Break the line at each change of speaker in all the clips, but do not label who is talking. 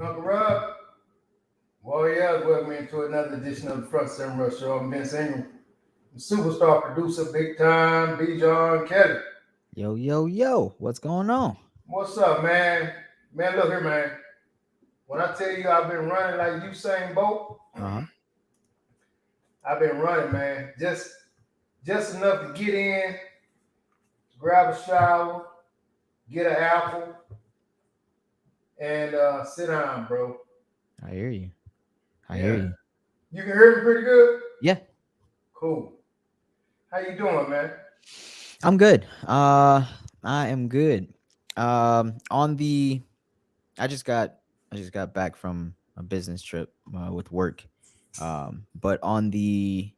Uncle Rob, Warriors, welcome into another edition of the Front Seven Rush Show. I'm Vince Ingram, the superstar producer, big time, B. John Kelly.
Yo, yo, yo, what's going on?
What's up, man? Man, look here, man. When I tell you I've been running like Usain Bolt,
Uh-huh.
I've been running, man. Just enough to get in, grab a shower, get an apple, and sit down, bro.
I hear you. I hear
Yeah.
you.
You can hear me pretty good?
Yeah,
Cool. How you doing, man?
I'm good. I am good. On the I just got back from a business trip with work. But on the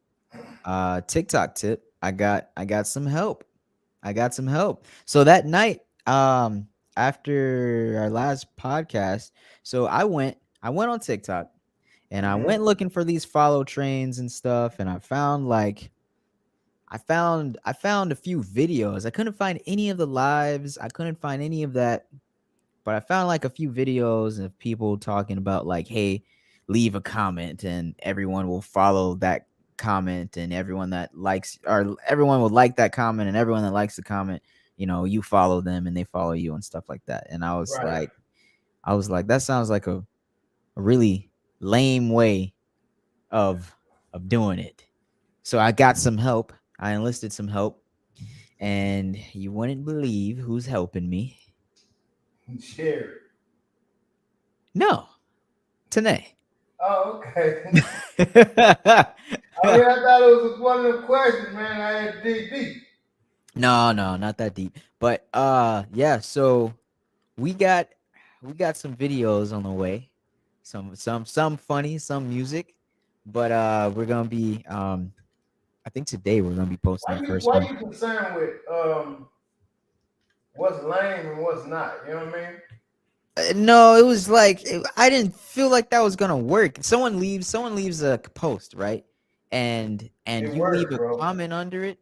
TikTok tip, I got some help. I got some help. So that night, after our last podcast, so I went on TikTok and I
Mm-hmm.
went looking for these follow trains and stuff, and I found a few videos. I couldn't find any of the lives. I couldn't find any of that, but I found like a few videos of people talking about like, hey, leave a comment and everyone will follow that comment, and everyone that likes, or everyone will like that comment, and everyone that likes the comment, you follow them and they follow you and stuff like that. And
Right.
I was like, that sounds like a really lame way of doing it. So I got some help. I enlisted some help, and you wouldn't believe who's helping me.
Share it.
No, Tanae.
Oh, okay. I mean, I thought it was one of the questions, man. I had to dig deep.
No, no, not that deep. But yeah, so we got some videos on the way. Some funny, some music. But we're gonna be I think today we're gonna be posting
Why
the
you
first
why
one.
you concerned with what's lame and what's not? You know what I mean?
No, it was like I didn't feel like that was gonna work. Someone leaves a post, right? And
It
you leave
works,
a
bro.
comment under it.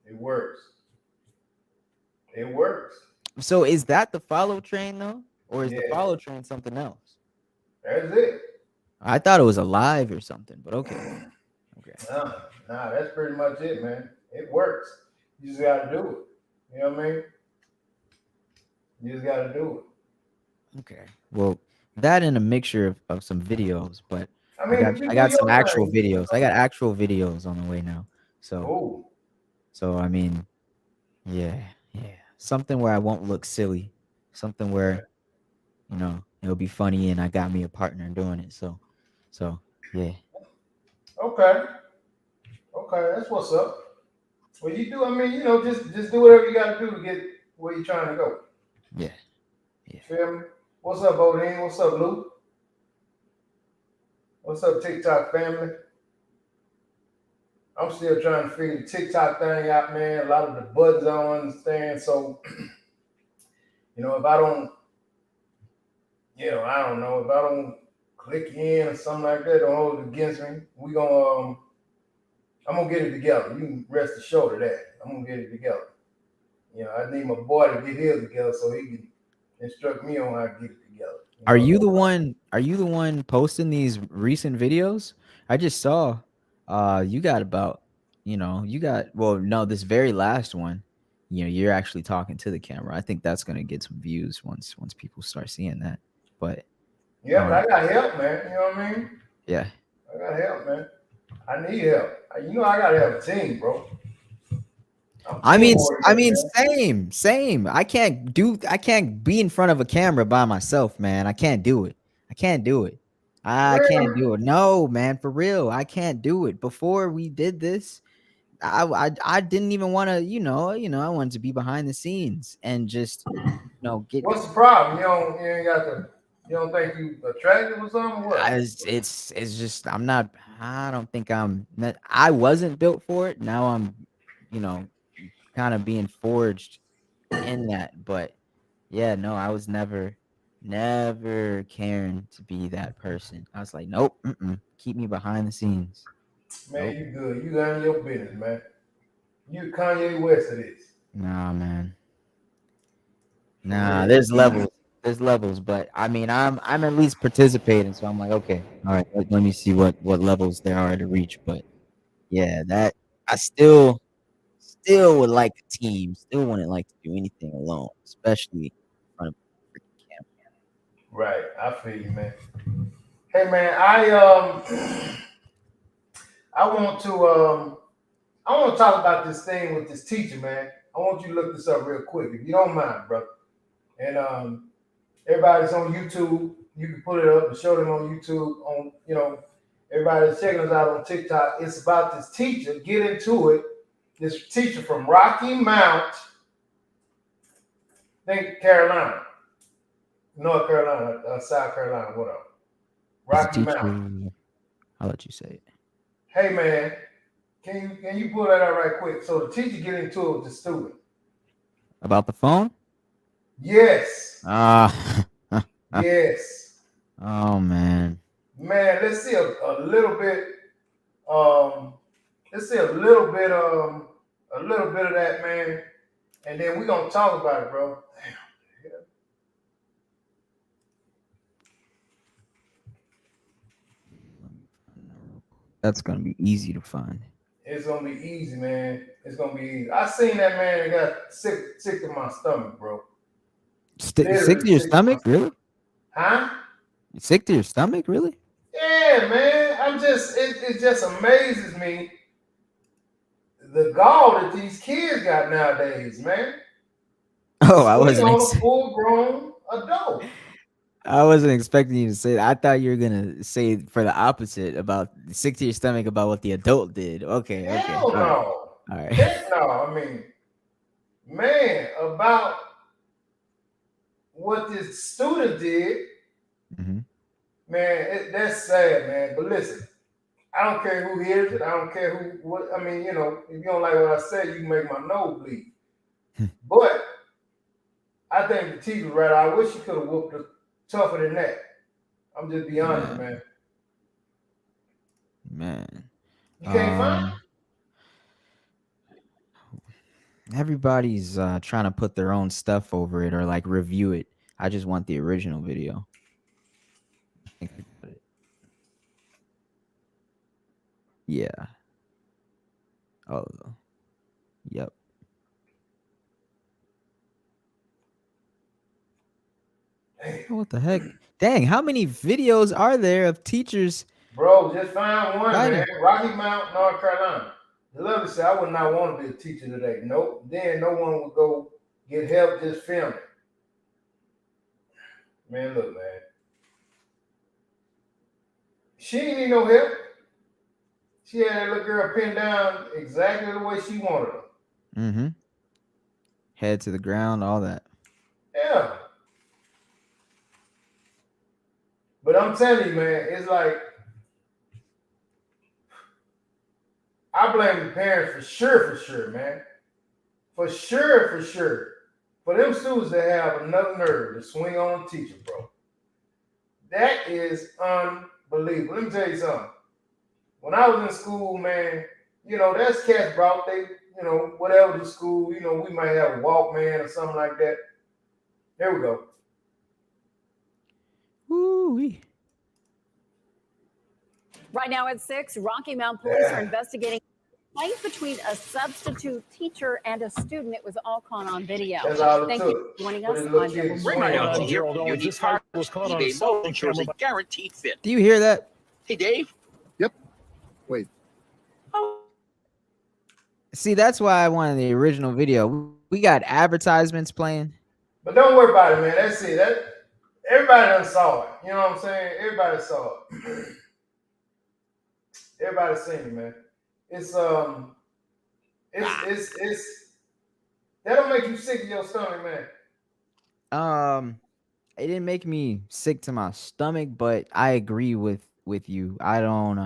It works. It works.
So is that the follow train though, or is the
Yeah,
follow train something else?
that's it.
I thought it was a live or something, but okay, okay,
Nah, nah, that's pretty much it, man. It works. You just gotta do it. You know what I mean? You just gotta do it.
okay. Well, that and a mixture of some videos, but
I
I
mean,
got
if you
I
do
got some
your
actual
thing,
videos. I got actual videos on the way now. So
cool.
so I mean, yeah, yeah, something where I won't look silly, something where it'll be funny, and I got me a partner doing it. So yeah,
Okay, okay, that's what's up. Well, you do. I mean, just do whatever you gotta do to get where you're trying to go.
yeah, yeah.
Feel me? What's up, Bodine? What's up, Luke? What's up, TikTok family? I'm still trying to figure the TikTok thing out, man. A lot of the buttons I don't understand. So, if I don't, I don't know. If I don't click in or something like that, don't hold it against me. I'm gonna get it together. You can rest assured of that. I'm gonna get it together. I need my boy to get his together so he can instruct me on how to get it together.
Are you the one? Are you the one posting these recent videos? I just saw, you got about, you got, well, no, this very last one, you're actually talking to the camera. I think that's gonna get some views once people start seeing that. But,
Yeah, but
um,
I got help, man. You know what I mean?
yeah.
I got help, man. I need help. I gotta have a team, bro. I'm
I
team
mean, I
oriented,
mean,
man.
same. I can't be in front of a camera by myself, man. I can't do it. I can't do it.
For
I can't
real.
do it. No, man, for real. I can't do it. Before we did this, I didn't even want to, I wanted to be behind the scenes and just, get.
What's the problem? You ain't got to. You don't think you attractive or something? What?
It's just I'm not. I don't think I wasn't built for it. Now I'm, you know, kind of being forged in that. But yeah, no, I was never caring to be that person. I was like, nope, keep me behind the scenes.
Man,
Nope,
you good. You got your business, man. You Kanye West of this.
nah, man,
For
nah.
real.
There's levels. there's levels, but I mean, I'm at least participating, so I'm like, okay, all right, let me see what levels there are to reach. But yeah, that I still would like a team. Still wouldn't like to do anything alone, especially in front of a freaking camera.
Right. I feel you, man. Hey man, I want to talk about this thing with this teacher, man. I want you to look this up real quick, if you don't mind, brother. And everybody's on YouTube. You can put it up and show them on YouTube. Everybody's checking us out on TikTok. It's about this teacher. Get into it. This teacher from Rocky Mount, I think Carolina, North Carolina, South Carolina, whatever. Rocky Mount.
I'll let you say it.
Hey man, can you pull that out right quick? So the teacher get into it with the student.
About the phone?
Yes.
Yes. Oh man.
Man, let's see a little bit. Let's see a little bit of that, man, and then we're gonna talk about it, bro.
That's gonna be easy to find.
It's gonna be easy, man. It's gonna be easy. I seen that man and got sick to my stomach, bro.
Sick to your stomach, really?
Huh?
Sick to your stomach, really?
Yeah, man. It just amazes me the gall that these kids got nowadays, man.
Oh, I wasn't
on a full-grown adult.
I wasn't expecting you to say that. I thought you were gonna say for the opposite about sick to your stomach about what the adult did. Okay,
Hell
okay.
no.
All right.
Heck no. I mean, man, about what this student did, man, that's sad, man. But listen, I don't care who hears it. I don't care what. I mean, if you don't like what I say, you can make my nose bleed. But I think the teacher was right. I wish she could have whooped her tougher than that. I'm just be honest, man.
Man.
You can't find it?
Everybody's trying to put their own stuff over it or like review it. I just want the original video. Yeah. Oh. Yep. What the heck? Dang, how many videos are there of teachers?
Bro, just find one, man. Rocky Mount, North Carolina. The lovely said, I would not want to be a teacher today. Nope. Then no one would go get help just filming. Man, look, man. She didn't need no help. She had that little girl pinned down exactly the way she wanted her.
Mm-hmm. Head to the ground, all that.
Yeah. But I'm telling you, man, it's like, I blame the parents for sure, man. For sure. For them students that have enough nerve to swing on a teacher, bro. That is unbelievable. Let me tell you something. When I was in school, man, that's cats brought whatever to school. We might have a Walkman or something like that. Here we go.
Woo-wee.
Right now at 6, Rocky Mount police are investigating a fight between a substitute teacher and a student. It was all caught on video. Thank you for joining us on
You need fire eBay mode ensures a guaranteed fit.
Do you hear that?
Hey, Dave.
Yep. Wait.
See, that's why I wanted the original video. We got advertisements playing.
But don't worry about it, man. That's it. Everybody done saw it. You know what I'm saying? Everybody saw it. Everybody seen it, man. It's that'll make you sick in your stomach, man.
It didn't make me sick to my stomach, but I agree with you. I don't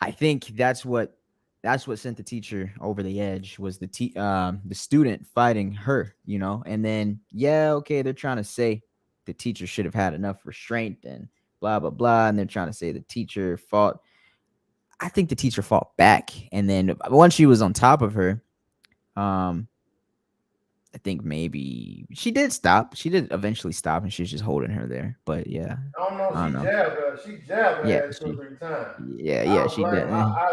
I think that's what sent the teacher over the edge was the student fighting her, and then okay, they're trying to say the teacher should have had enough restraint and blah blah blah, and they're trying to say the teacher fought. I think the teacher fought back, and then once she was on top of her, I think maybe she did stop. She did eventually stop, and she was just holding her there. But yeah,
I don't know.
I don't
She
know.
jabbed her. She jabbed
Yeah,
her ass 2 or 3 times. I
yeah,
don't
she
blame
did.
him. I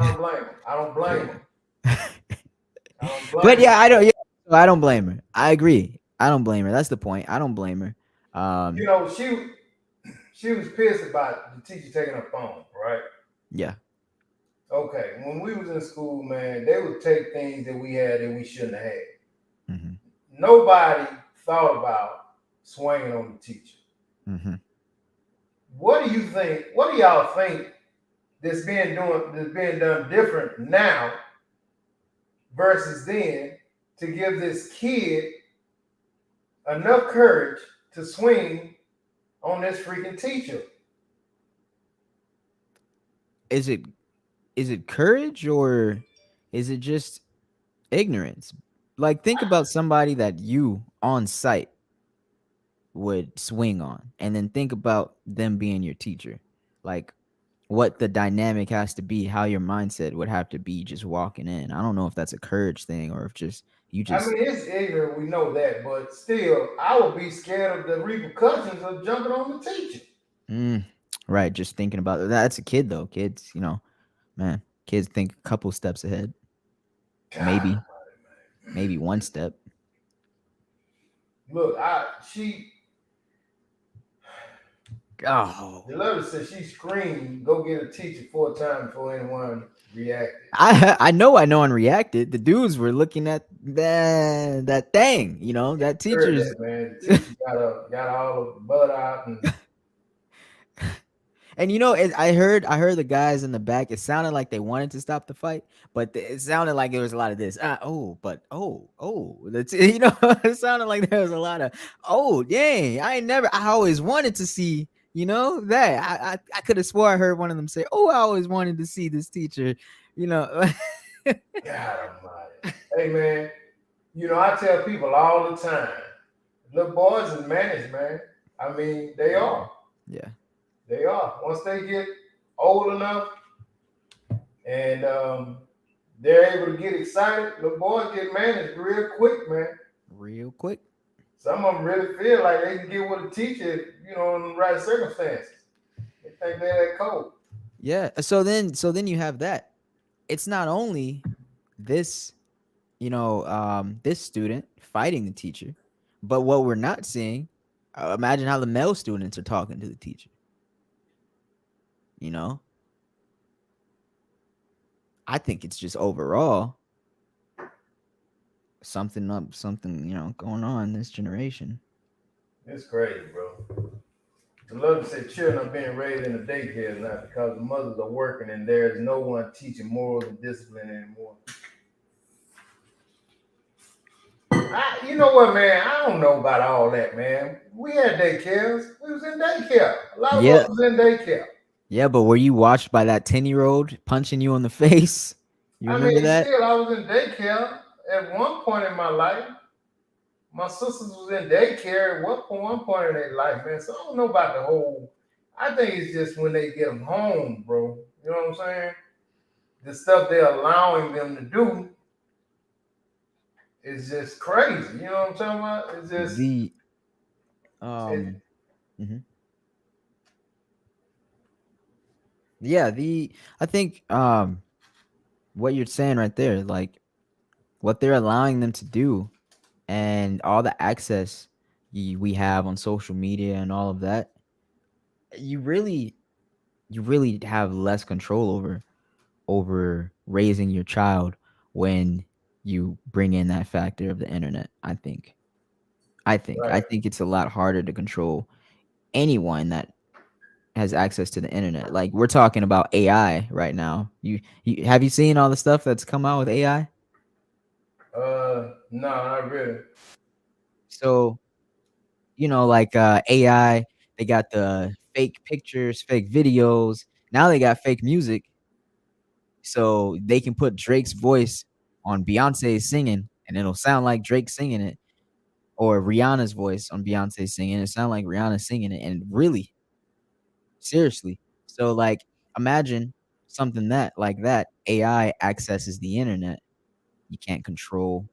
don't blame him. I don't blame
Yeah.
him. I don't blame
But
him.
yeah, I don't. Yeah, so I don't blame her. I agree. I don't blame her. That's the point. I don't blame her.
You know, she was pissed about the teacher taking her phone, right?
Yeah.
Okay. When we was in school, man, they would take things that we had that we shouldn't have had.
Mm-hmm.
Nobody thought about swinging on the teacher.
Mm-hmm.
What do you think? What do y'all think that's being done different now versus then to give this kid enough courage to swing on this freaking teacher?
Is it courage or is it just ignorance? Like, think about somebody that you on site would swing on, and then think about them being your teacher. Like, what the dynamic has to be, how your mindset would have to be just walking in. I don't know if that's a courage thing or if just you
I
just
mean, it's ignorant, we know that, but still, I would be scared of the repercussions of jumping on the teacher.
right, just thinking about it. That's a kid though. Kids, man, kids think a couple steps ahead.
God,
Maybe one step.
look, she
Oh,
the letter said she screamed, "Go get a teacher" 4 times before anyone reacted.
I know no one reacted. The dudes were looking at that thing, that
Heard
teacher's.
that, man. The teacher got all the blood out and
And I heard the guys in the back. It sounded like they wanted to stop the fight, but it sounded like there was a lot of this. That's it sounded like there was a lot of dang. I always wanted to see that. I could have swore I heard one of them say, I always wanted to see this teacher.
God almighty. Hey man, I tell people all the time, little boys is managed, man. I mean, they are.
Yeah.
They are. Once they get old enough and they're able to get excited, the boys get managed real quick, man.
Real quick.
Some of them really feel like they can get with a teacher, in the right circumstances. They think they're that cold.
Yeah. So then you have that. It's not only this, this student fighting the teacher, but what we're not seeing, imagine how the male students are talking to the teacher. I think it's just overall something going on in this generation.
It's crazy, bro. The love said children are being raised in the daycare now because the mothers are working and there's no one teaching morals and discipline anymore. You know what, man? I don't know about all that, man. We had daycares. We was in daycare. A lot of us was in daycare.
Yeah, but were you watched by that 10-year-old punching you in the face? You remember that?
Still, I was in daycare at one point in my life. My sisters was in daycare at one point in their life, man. So I don't know about the whole. I think it's just when they get them home, bro. You know what I'm saying? The stuff they're allowing them to do is just crazy. You know what I'm talking about? It's just
I think what you're saying right there, like what they're allowing them to do and all the access we have on social media and all of that, you really have less control over raising your child when you bring in that factor of the internet. I think it's a lot harder to control anyone that has access to the internet. Like, we're talking about AI right now. You have you seen all the stuff that's come out with AI?
No, not really.
So, like AI, they got the fake pictures, fake videos. Now they got fake music. So they can put Drake's voice on Beyonce singing and it'll sound like Drake singing it, or Rihanna's voice on Beyonce singing it sound like Rihanna singing it. And really, seriously. So, like, imagine something like that. AI accesses the internet. You can't control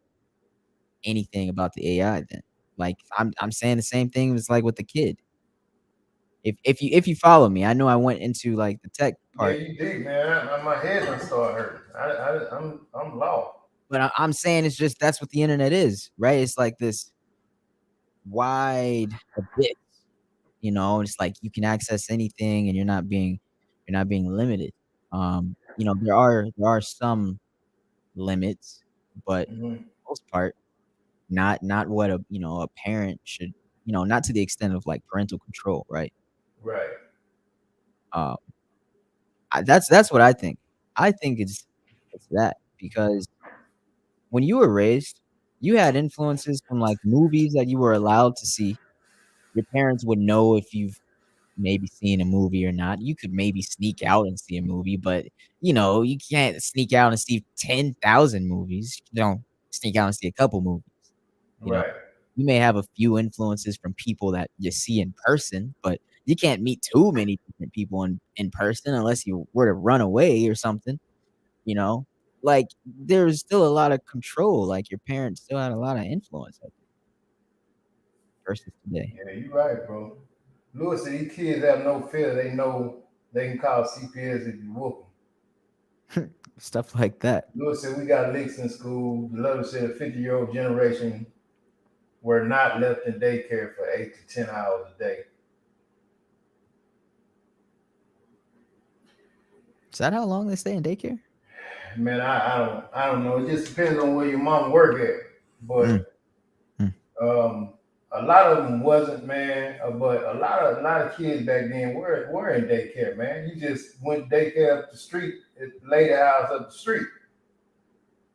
anything about the AI then. Like I'm saying the same thing as like with the kid. If you follow me, I know I went into like the tech part.
Yeah, you did, man. My head done start hurting. I'm lost.
But I'm saying it's just that's what the internet is, right? It's like this wide abyss, you know. It's like you can access anything, and you're not being limited. You know, there are some limits, but for the most part, not what a parent should, not to the extent of like parental control, right?
Right.
Um, that's what I think. I think it's that because when you were raised, you had influences from like movies that you were allowed to see. Your parents would know if you've maybe seen a movie or not. You could maybe sneak out and see a movie, but you can't sneak out and see 10,000 movies. You don't sneak out and see a couple movies.
Right.
You may have a few influences from people that you see in person, but you can't meet too many different people in person unless you were to run away or something, Like, there's still a lot of control, like, your parents still had a lot of influence, I think, versus today.
Yeah, you're right, bro. Lewis said these kids have no fear. They know they can call CPS if you whoop them.
Stuff like that.
Lewis said we got licks in school. The letter said a 50-year-old generation were not left in daycare for 8 to 10 hours a day.
Is that how long they stay in daycare?
Man, I don't know. It just depends on where your mom work at. But a lot of them wasn't, man. But a lot of kids back then were in daycare, man. You just went daycare up the street, lady house up the street.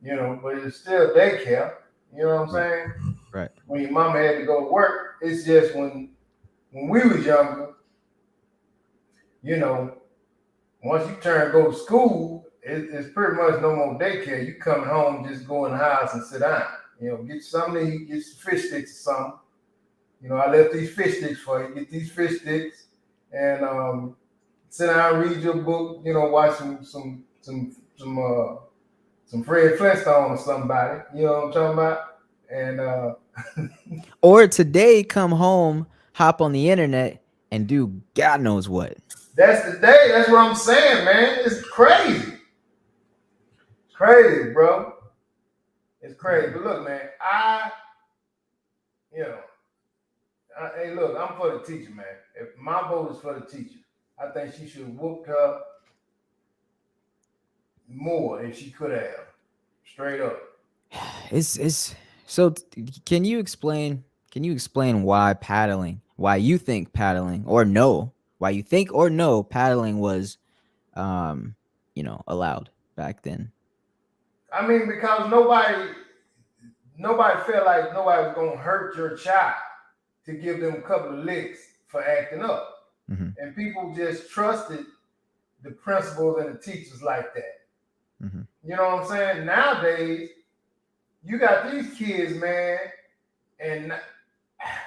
But it's still daycare. You know what I'm saying?
Right.
When your mama had to go to work, it's just when we was younger, once you go to school, it's pretty much no more daycare. You come home, just go in the house and sit down. Get something to eat, get some fish sticks or something. I left these fish sticks for you. Get these fish sticks and sit down, read your book. Watch some Fred Flintstone or somebody. You know what I'm talking about? And
or today, come home, hop on the internet, and do God knows what.
That's the day. That's what I'm saying, man. It's crazy. It's crazy, bro. It's crazy. But look, man, hey, look, I'm for the teacher, man. If my vote is for the teacher, I think she should have whooped her more than she could have. Straight up.
So can you explain why you think paddling was allowed back then?
I mean, because nobody felt like nobody was gonna hurt your child to give them a couple of licks for acting up.
Mm-hmm.
And people just trusted the principals and the teachers like that.
Mm-hmm.
You know what I'm saying? Nowadays, you got these kids, man, and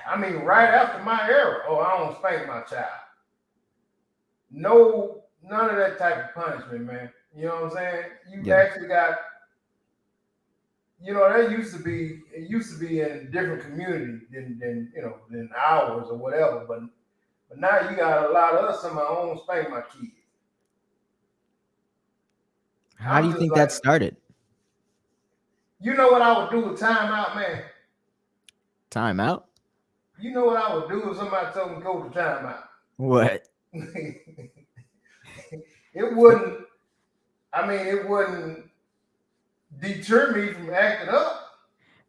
I mean, right after my era, I don't spank my child. No, none of that type of punishment, man. You know what I'm saying? You actually got, it used to be in a different community than ours or whatever, but now you got a lot of us on my own spank my kids.
How do you think that started?
You know what I would do with timeout, man?
Timeout?
You know what I would do if somebody told me to go to timeout?
What?
It wouldn't deter me from acting up.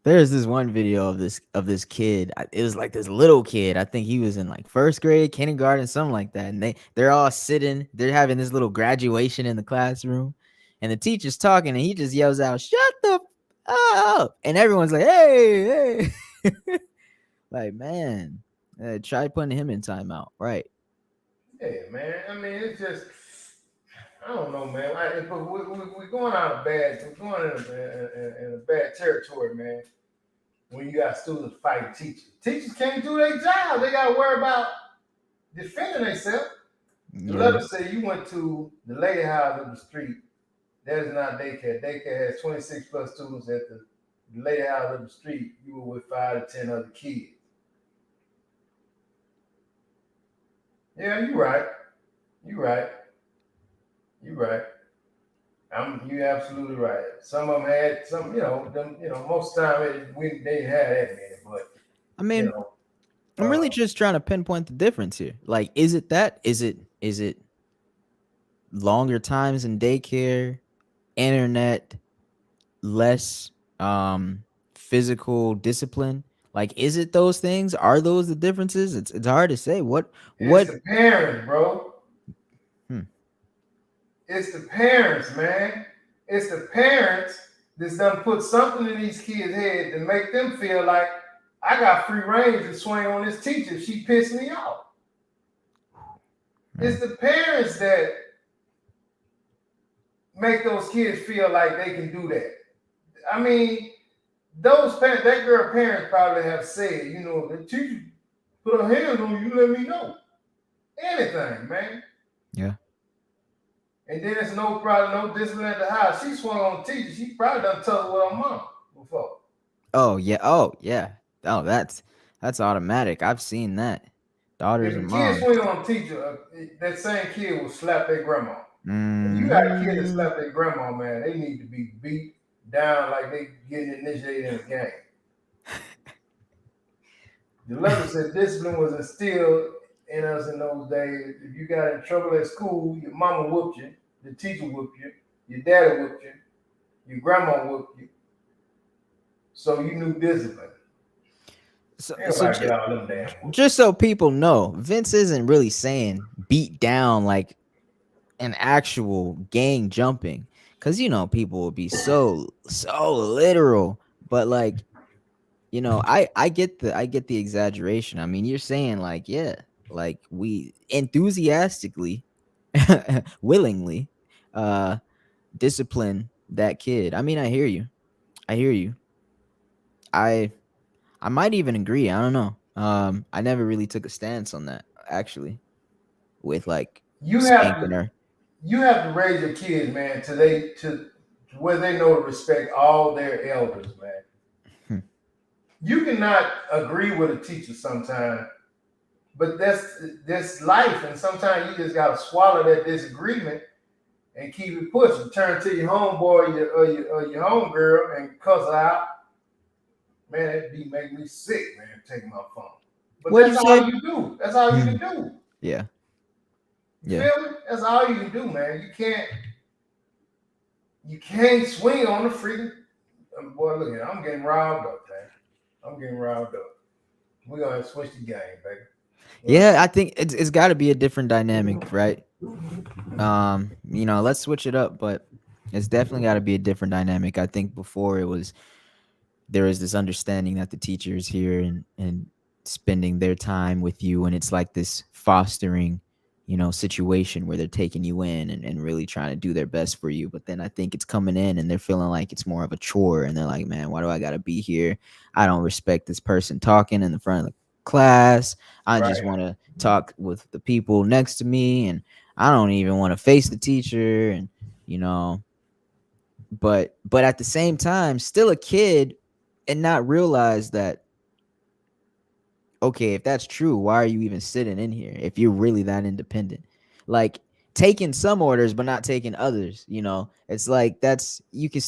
There's this one video of this kid. It was like this little kid. I think he was in like first grade, kindergarten, something like that. And they're all sitting. They're having this little graduation in the classroom, and the teacher's talking, and he just yells out, "Shut the up!" And everyone's like, "Hey, hey!" Like, man, try putting him in timeout, right?
Yeah, man. I mean, it's just, I don't know, man. We're going out of bad. We're going in a bad territory, man. When you got students fighting teachers, teachers can't do their job. They got to worry about defending themselves. The letter said you went to the lady house up the street. That is not daycare. Daycare has 26 plus students at the layout of the street, you were with 5 to 10 other kids. Yeah, you're right. You're right. You're right. You're absolutely right. Some of them had some, most of the time they didn't have that many, but
I mean,
you know,
I'm really just trying to pinpoint the difference here. Like, is it that? Is it longer times in daycare, internet, less physical discipline? Like, is it those things? Are those the differences? It's hard to say. What
it's the parents, bro. It's the parents, man. It's the parents that's done put something in these kids' head to make them feel like I got free reign to swing on this teacher if she pissed me off. It's the parents that make those kids feel like they can do that. I mean, those parents, that girl parents probably have said, the teacher put her hands on you, let me know. Anything, man.
Yeah. And
then it's probably no discipline at the house. She swung on the teacher. She probably done told her with her mom before.
Oh yeah. Oh that's automatic. I've seen that. Daughters and moms.
If a kid swing on a teacher, that same kid will slap their grandma. If you got a kid that slap their grandma, man, they need to be beat down like they getting initiated in a game. The letter said discipline was instilled in us in those days. If you got in trouble at school, your mama whooped you, the teacher whooped you, your daddy whooped you, your grandma whooped you. So you knew discipline.
So just so people know, Vince isn't really saying beat down like an actual gang jumping, because people will be so literal, but like I get the exaggeration. I mean, you're saying like, yeah, like we enthusiastically willingly discipline that kid. I mean, I hear you. I might even agree. I don't know. I never really took a stance on that, actually, with like spanking her.
You have to raise your kids, man, to where they know to respect all their elders, man. You cannot agree with a teacher sometimes, but that's life, and sometimes you just gotta swallow that disagreement and keep it pushing. Turn to your homeboy or your homegirl and cuss her out. Man, that make me sick, man, taking my phone. But that's all you do. That's all you can do.
Yeah.
You feel me? That's all you can do, man. You can't swing on the freaking boy. Look here, I'm getting riled up, man. I'm getting riled up. We're gonna switch the game, baby.
Yeah, I think it's got to be a different dynamic, right? Let's switch it up, but it's definitely got to be a different dynamic. I think before there was this understanding that the teacher is here and spending their time with you, and it's like this fostering, situation where they're taking you in and really trying to do their best for you. But then I think it's coming in and they're feeling like it's more of a chore, and they're like, man, why do I got to be here? I don't respect this person talking in the front of the class. I just want to talk with the people next to me, and I don't even want to face the teacher. And but at the same time, still a kid, and not realize that, okay, if that's true, why are you even sitting in here if you're really that independent? Like, taking some orders but not taking others, it's like you can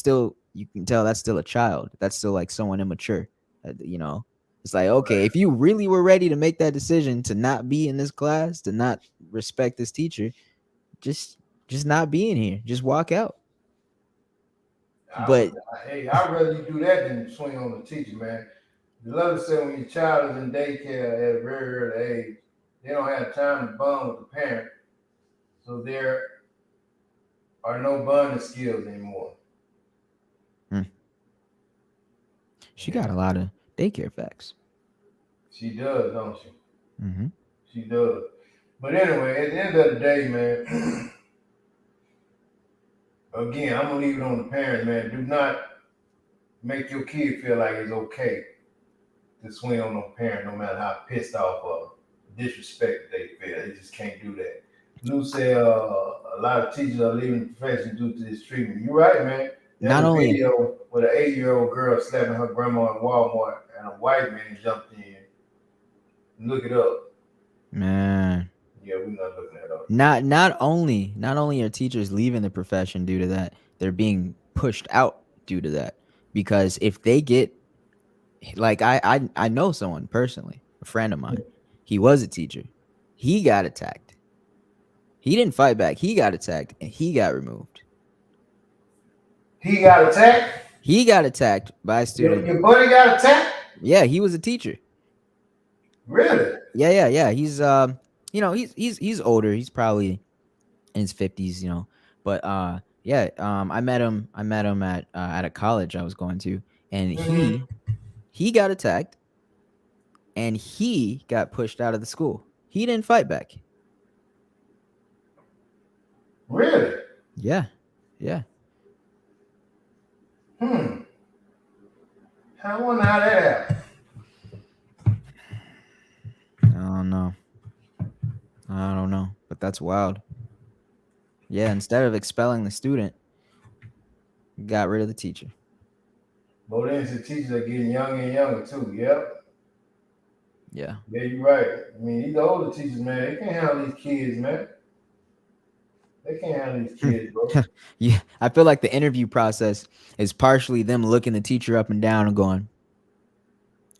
tell that's still a child. That's still like someone immature. It's like, okay, if you really were ready to make that decision to not be in this class, to not respect this teacher, just not be in here. Just walk out. But
hey, I'd rather you do that than swing on the teacher, man. The letter said when your child is in daycare at a very early age, they don't have time to bond with the parent. So there are no bonding skills anymore.
She got a lot of daycare facts.
She does, don't she?
Mm-hmm.
She does. But anyway, at the end of the day, man, again, I'm going to leave it on the parents, man. Do not make your kid feel like it's okay to swing on no parent, no matter how pissed off or disrespect they feel. They just can't do that. Lou said a lot of teachers are leaving the profession due to this treatment. You're right, man.
Not
a
only
video with an 8-year-old girl slapping her grandma in Walmart, and a white man jumped in. Look it up.
man.
Yeah, we're not looking that up.
Not only are teachers leaving the profession due to that, they're being pushed out due to that. Because if they get, like, I know someone personally, a friend of mine. He was a teacher. He got attacked. He didn't fight back. He got attacked and he got removed.
He got attacked?
He got attacked by a student.
Your buddy got attacked?
Yeah, he was a teacher.
Really?
Yeah. He's he's older. He's probably in his 50s, But I met him at a college I was going to, and he got attacked and he got pushed out of the school. He didn't fight back.
Really?
Yeah.
I wonder how that happened.
I don't know, but that's wild. Yeah, instead of expelling the student, got rid of the teacher.
But then the teachers are getting younger and younger too. Yep.
Yeah.
Yeah, you're right. I mean, these older teachers, man, they can't handle these kids, man. They can't handle these kids, bro.
Yeah, I feel like the interview process is partially them looking the teacher up and down and going,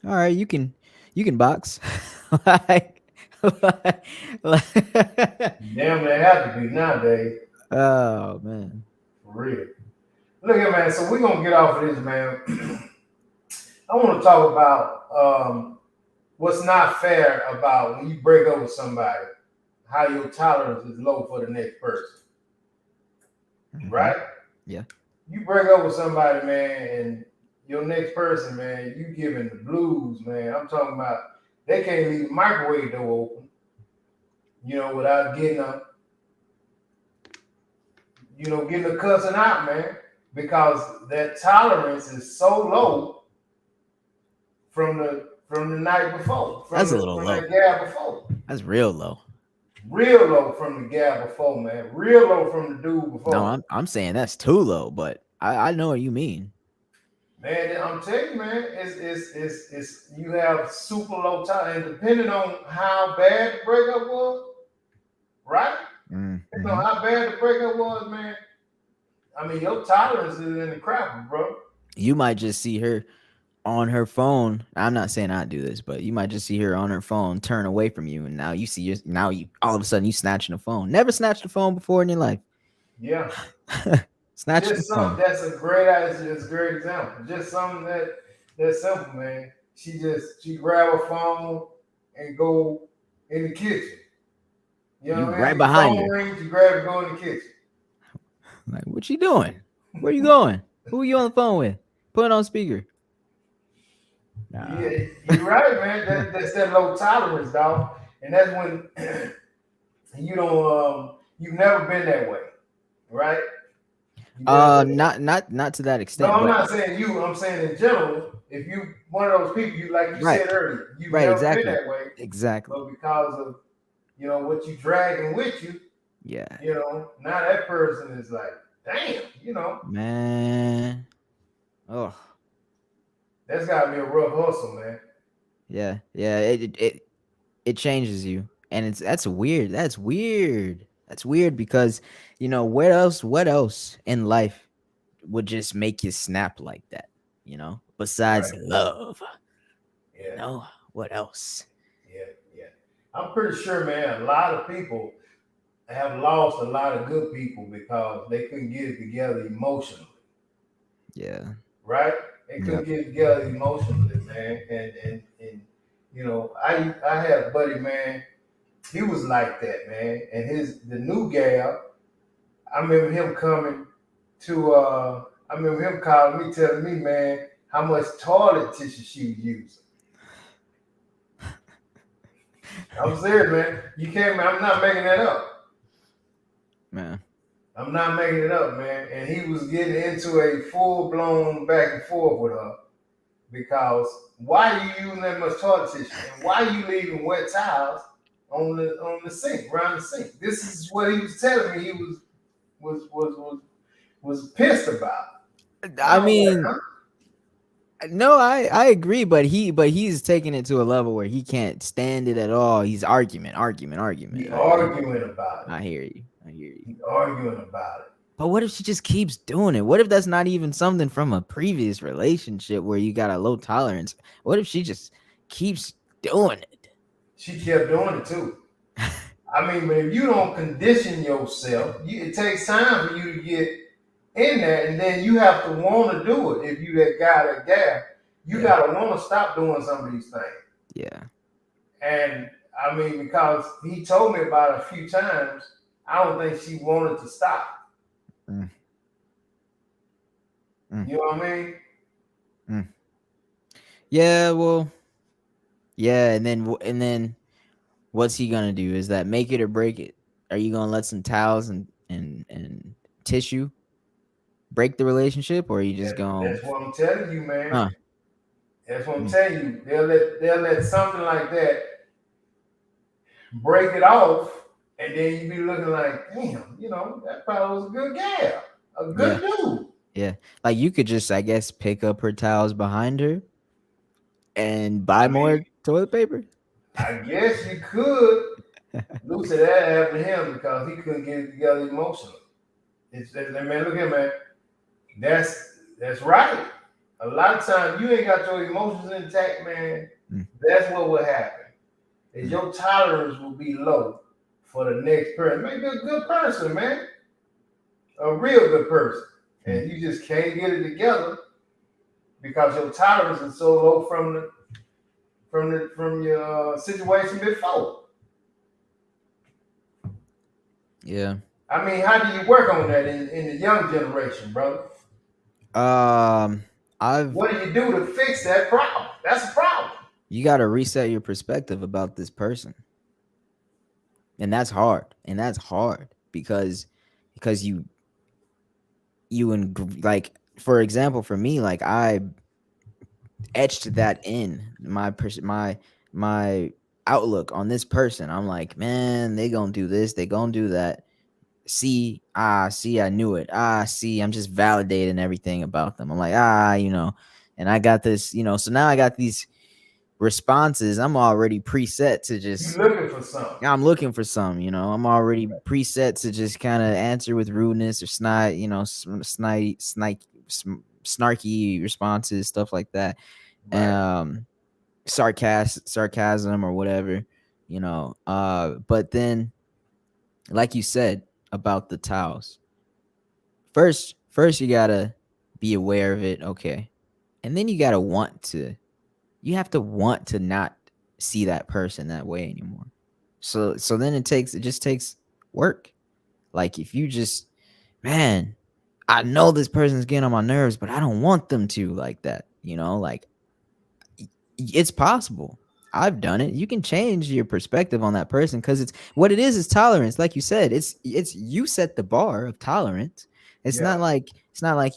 "All right, you can box."
Damn, they have to be nowadays.
Oh man,
for real. Look here, man. So we're gonna get off of this, man. I want to talk about what's not fair about when you break up with somebody, how your tolerance is low for the next person. Right?
Yeah.
You break up with somebody, man, and your next person, man, you giving the blues, man. I'm talking about they can't leave the microwave door open, without getting a cussing out, man, because that tolerance is so low from the night before.
That's a little low.
That gab before.
That's real low.
Real low from the guy before, man. Real low from the dude before.
No, I'm saying that's too low, but I know what you mean.
Man, I'm telling you, man, it's you have super low tolerance, and depending on how bad the breakup was, right? Depending on how bad the breakup was, man. I mean, your tolerance is in the crap, bro.
You might just see her on her phone. I'm not saying I do this, but you might just see her on her phone turn away from you, and now you all of a sudden you snatching the phone. Never snatched a phone before in your life.
Yeah.
Snatch the phone.
That's a great example. Just something that's simple, man. She grab a phone and go in the kitchen. You know what I mean?
Right behind her.
Rings, you grab and go in the kitchen.
Like, what you doing? Where you going? Who are you on the phone with? Put it on speaker. Nah.
Yeah, you're right, man. That's that low tolerance, dog. And that's when you've never been that way, right?
Not to that extent.
No, I'm not saying you. I'm saying in general. If you one of those people, you like you said earlier, you've never been that way.
Exactly.
But because of what you dragging with you.
Yeah.
Now that person is like, damn,
Man. Oh.
That's gotta be a rough hustle, man.
Yeah. It changes you. And that's weird. That's weird because what else in life would just make you snap like that? Besides love.
Yeah.
What else?
Yeah. I'm pretty sure, man, a lot of people have lost a lot of good people because they couldn't get it together emotionally.
Yeah.
Right? They couldn't get it together emotionally, man. And I had a buddy, man. He was like that, man. And the new gal, I remember him coming to I remember him calling me, telling me, man, how much toilet tissue she was using. I'm serious, man. I'm not making that up.
Man.
I'm not making it up, man. And he was getting into a full-blown back and forth with her because why are you using that much toilet tissue? And why are you leaving wet towels on the sink, around the sink? This is what he was telling me he was pissed about.
I mean, no, I agree, but he's taking it to a level where he can't stand it at all. He's argument.
He arguing about it.
I hear you.
He arguing about it.
But what if she just keeps doing it? What if that's not even something from a previous relationship where you got a low tolerance? What if she just keeps doing it?
She kept doing it too. I mean, but if you don't condition yourself, it takes time for you to get in there, and then you have to want to do it. If you that guy, that gal, you gotta want to stop doing some of these things.
Yeah.
And I mean, because he told me about it a few times, I don't think she wanted to stop.
Mm.
You know what I mean?
Yeah, well, yeah, and then what's he gonna do? Is that make it or break it? Are you gonna let some towels and tissue break the relationship, or are you just going?
That's what I'm telling you, man.
Huh.
That's what I'm telling you. They'll let something like that break it off, and then you be looking like, damn, you know, that probably was a good gal, a good dude.
Yeah, like you could just, I guess, pick up her towels behind her and buy more toilet paper.
I guess you could. Lucy, that happened to him because he couldn't get it together emotionally. Man, look here, man. That's right. A lot of times you ain't got your emotions intact, man. That's what will happen. Is your tolerance will be low for the next person. Maybe a good person, man. A real good person. And you just can't get it together because your tolerance is so low from your situation before.
Yeah.
I mean, how do you work on that in the young generation, brother? What do you do to fix that problem? That's a problem.
You got to reset your perspective about this person. And that's hard. Because like, for example, for me, like I etched that in my outlook on this person. I'm like, man, they gonna do this, they gonna do that. See, I knew it. See, I'm just validating everything about them. I'm like, you know, and I got this, you know, so now I got these responses. I'm already preset to just
looking for something.
I'm looking for some, you know, I'm already preset to just kind of answer with rudeness or snarky responses, stuff like that. Right. Sarcasm or whatever, you know. But then, like you said about the towels, first you gotta be aware of it, okay, and then you gotta you have to want to not see that person that way anymore. So then it just takes work. Like if you just, man, I know this person's getting on my nerves, but I don't want them to like that, you know, like it's possible. I've done it. You can change your perspective on that person because it's what it is tolerance. Like you said, it's you set the bar of tolerance. It's not like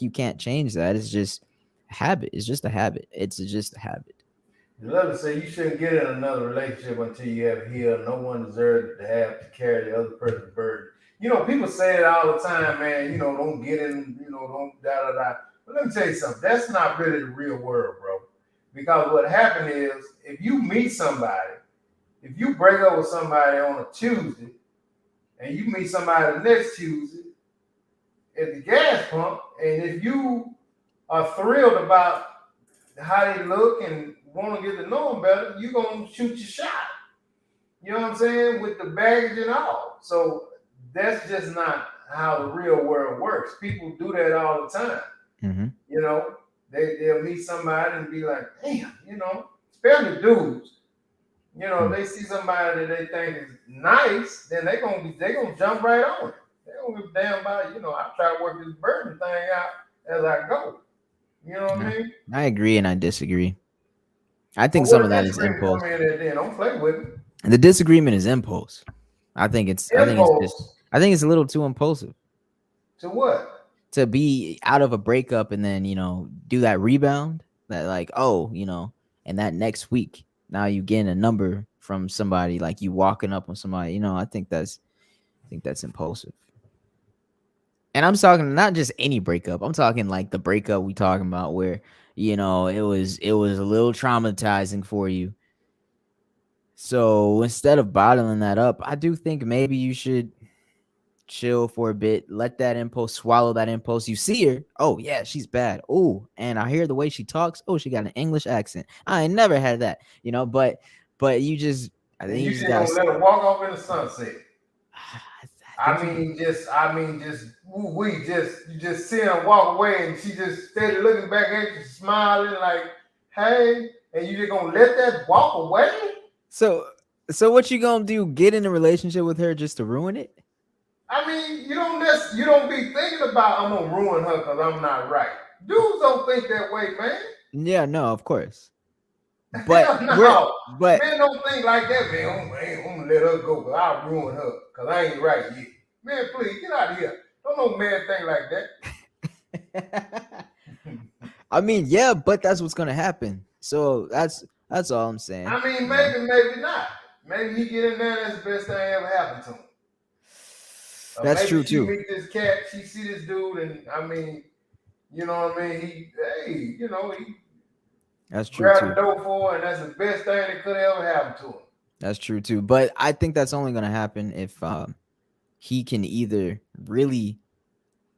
you can't change that. It's just a habit. It's just a habit.
You love to say you shouldn't get in another relationship until you have healed. No one deserves to have to carry the other person's burden. You know, people say it all the time, man. You know, don't get in, you know, don't da. But let me tell you something. That's not really the real world, bro. Because what happened is, if you meet somebody, if you break up with somebody on a Tuesday, and you meet somebody the next Tuesday at the gas pump, and if you are thrilled about how they look and want to get to know them better, you're going to shoot your shot. You know what I'm saying? With the baggage and all. So that's just not how the real world works. People do that all the time.
Mm-hmm.
You know, they'll meet somebody and be like, damn, you know, especially dudes. You know, they see somebody that they think is nice, then they're gonna jump right on it. They don't give a damn about it. You know, I try to work this burden thing out as I go. You know what I mean? I
agree and I disagree. I think some of that is impulse.
Don't play with it.
The disagreement is impulse. I think it's a little too impulsive.
To what?
To be out of a breakup and then, you know, do that rebound, that like, oh, you know, and that next week now you getting a number from somebody, like you walking up on somebody, you know. I think that's impulsive. And I'm talking not just any breakup. I'm talking like the breakup we talking about where, you know, it was a little traumatizing for you. So instead of bottling that up, I do think maybe you should chill for a bit, let that impulse, swallow that impulse. You see her, oh yeah, she's bad. Oh, and I hear the way she talks. Oh, she got an English accent. I ain't never had that, you know. But you just, I think you just
gonna
gotta
let her walk off in the sunset.
you
just see her walk away, and she just steady looking back at you, smiling like, "Hey," and you just gonna let that walk away?
So what you gonna do? Get in a relationship with her just to ruin it?
I mean, you don't be thinking about I'm gonna ruin her because I'm not right. Dudes don't think that way, man.
Yeah, no, of course. But
no,
but
men don't think like that, man. I'm gonna let her go because I'll ruin her because I ain't right yet. Man, please get out of here. Don't no man think like that.
I mean, yeah, but that's what's gonna happen. So that's all I'm saying.
I mean, maybe not. Maybe he get in there and that's the best thing ever happened to him.
That's
maybe
true
she
too.
meet this cat, she see this dude, and I mean, you know what I mean? He
that's true
grabbed
too.
the dope for her, and that's the best thing that could ever happen to him.
That's true too. But I think that's only gonna happen if he can either really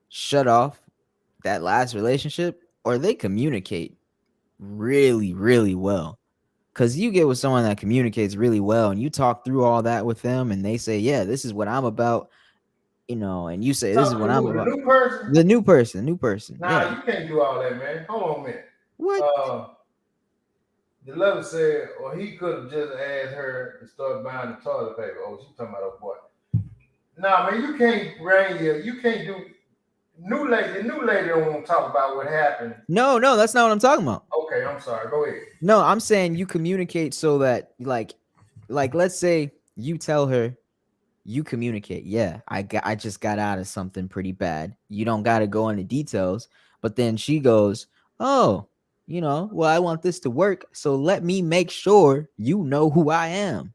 shut off that last relationship or they communicate really, really well. Because you get with someone that communicates really well and you talk through all that with them and they say, yeah, this is what I'm about, you know, and you say, this is what I'm about.
The new person?
The new person.
Nah,
yeah.
you can't do all that, man. Hold on a minute.
What?
The lover said, or he could have just asked her to start buying the toilet paper. Oh, she's talking about a boy. Nah, man, you can't do new lady. The new lady don't want to talk about what happened.
No, that's not what I'm talking about.
Okay, I'm sorry. Go ahead.
No, I'm saying you communicate so that like let's say you tell her, you communicate. Yeah, I just got out of something pretty bad. You don't got to go into details, but then she goes, "Oh, you know, well, I want this to work, so let me make sure you know who I am."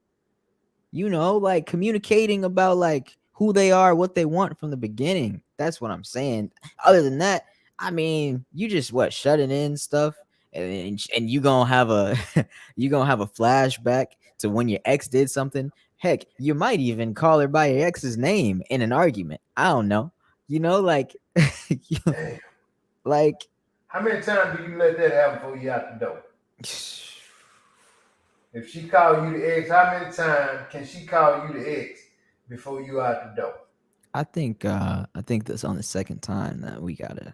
You know, like communicating about like who they are, what they want from the beginning. That's what I'm saying. Other than that, I mean, you just shutting in stuff, and you gonna have a flashback to when your ex did something. Heck, you might even call her by your ex's name in an argument. I don't know. You know, like, like,
how many times do you let that happen before you out the door? If she call you the ex, how many times can she call you the ex before you out the door?
I think that's on the second time that we gotta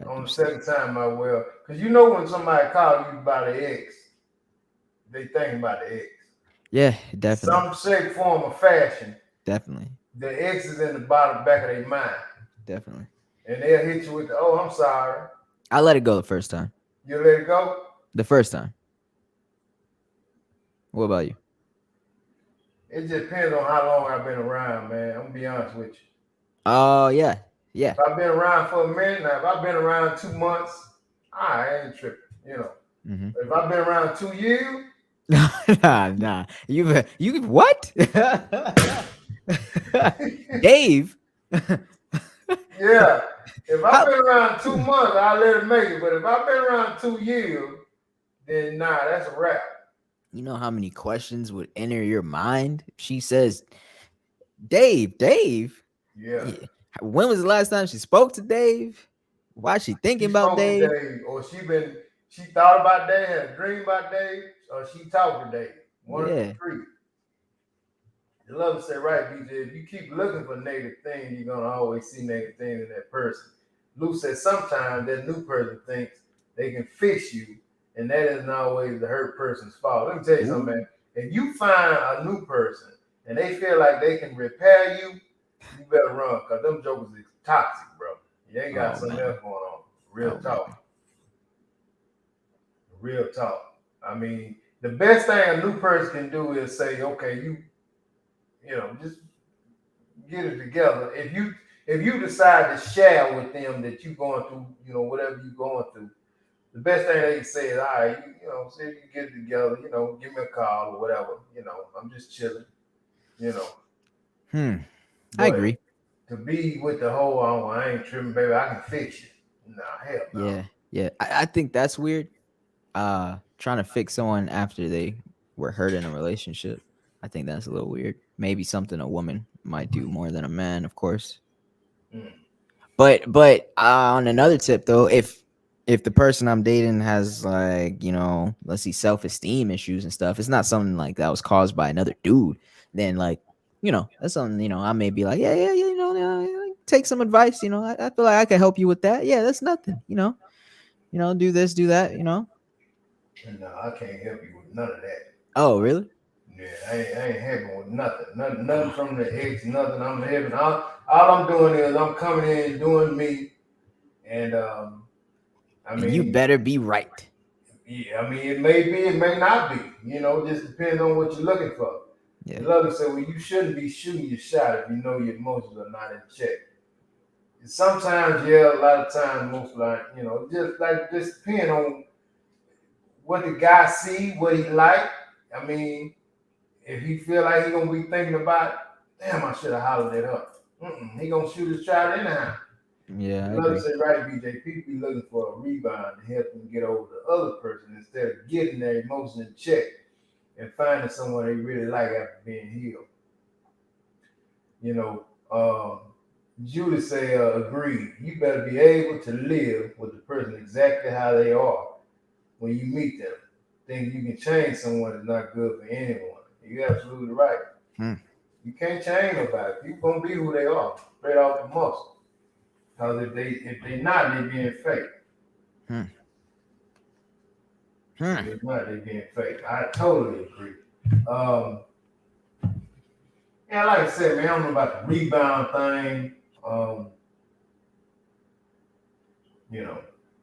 on the second time, I will, because you know when somebody calls you by the ex, they think about the ex.
Yeah, definitely.
Some shape, form, or fashion.
Definitely.
The ex is in the back of their mind.
Definitely.
And they'll hit you with the, "Oh, I'm sorry."
I let it go the first time.
You let it go?
The first time. What about you?
It just depends on how long I've been around, man. I'm gonna be honest with you.
Oh, yeah. Yeah.
If I've been around for a minute, now if I've been around 2 months, I ain't tripping, you know.
Mm-hmm.
If I've been around 2 years,
nah. You what? Dave.
Yeah. If I've been around 2 months, I'll let it make it. But if I've been around 2 years, then nah, that's a wrap.
You know how many questions would enter your mind? She says, Dave.
Yeah.
When was the last time she spoke to Dave? Why is she thinking about Dave?
Or she thought about Dave, had a dream about Dave, or she talked to Dave. One of the three. The lover said, right, BJ, if you keep looking for negative things, you're gonna always see negative things in that person. Lou said sometimes that new person thinks they can fix you, and that isn't always the hurt person's fault. Let me tell you something, man. If you find a new person and they feel like they can repair you, you better run, because them jokers is toxic, bro. You ain't got something else going on. Real talk. Real talk. I mean, the best thing a new person can do is say, okay, you know, just get it together. If you decide to share with them that you're going through, you know, whatever you're going through, the best thing they can say is, all right, you know, see if you get it together, you know, give me a call or whatever. You know, I'm just chilling, you know.
I agree.
to be with the whole, oh, I ain't tripping, baby, I can fix you. Nah, hell no.
Yeah. I think that's weird. Trying to fix someone after they were hurt in a relationship. I think that's a little weird. Maybe something a woman might do more than a man, of course.
Mm.
But on another tip though, if the person I'm dating has like, let's see, self-esteem issues and stuff, it's not something like that was caused by another dude, then like, that's something, I may be like, yeah, take some advice, I feel like I can help you with that. Yeah, that's nothing, do this, do that,
No, I can't help you with none of that.
Oh, really?
Yeah, I ain't helping with nothing from the ex, nothing. I'm helping. All I'm doing is I'm coming in and doing me, and I
And
mean,
you better be right.
Yeah, I mean, it may be, it may not be. Just depends on what you're looking for.
Yeah.
Love said, well, you shouldn't be shooting your shot if you know your emotions are not in check. And sometimes, yeah, a lot of times, most like, just depend on what the guy see, what he like. I mean, if he feel like he gonna be thinking about, damn, I should have hollered at her. He gonna shoot his shot anyhow.
Yeah,
Love said, right, BJ. People be looking for a rebound to help them get over the other person instead of getting their emotions in check and finding someone they really like after being healed. Judy say, agreed. You better be able to live with the person exactly how they are when you meet them. Think you can change someone is not good for anyone. You're absolutely right. You can't change nobody. People gonna be who they are, straight off the muscle. Because if they not, they being fake. If they not, they being fake. I totally agree. Yeah, like I said, man, I don't know about the rebound thing.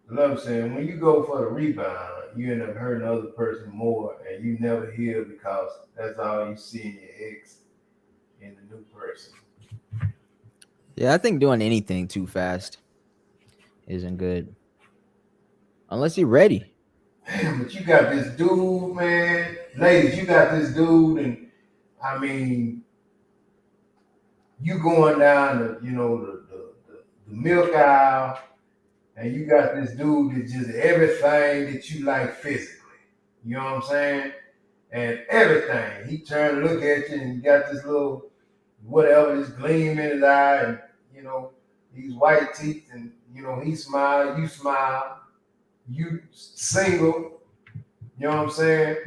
Love saying when you go for the rebound, you end up hurting the other person more, and you never heal because that's all you see in your ex in the new person.
Yeah, I think doing anything too fast isn't good. Unless you're ready.
Damn, but you got this dude, man. Ladies, you got this dude, and I mean, you going down the milk aisle, and you got this dude that's just everything that you like physically. You know what I'm saying? And everything. He turned to look at you, and you got this little whatever, this gleam in his eye, and these white teeth, and he smile, you smile, you single. You know what I'm saying?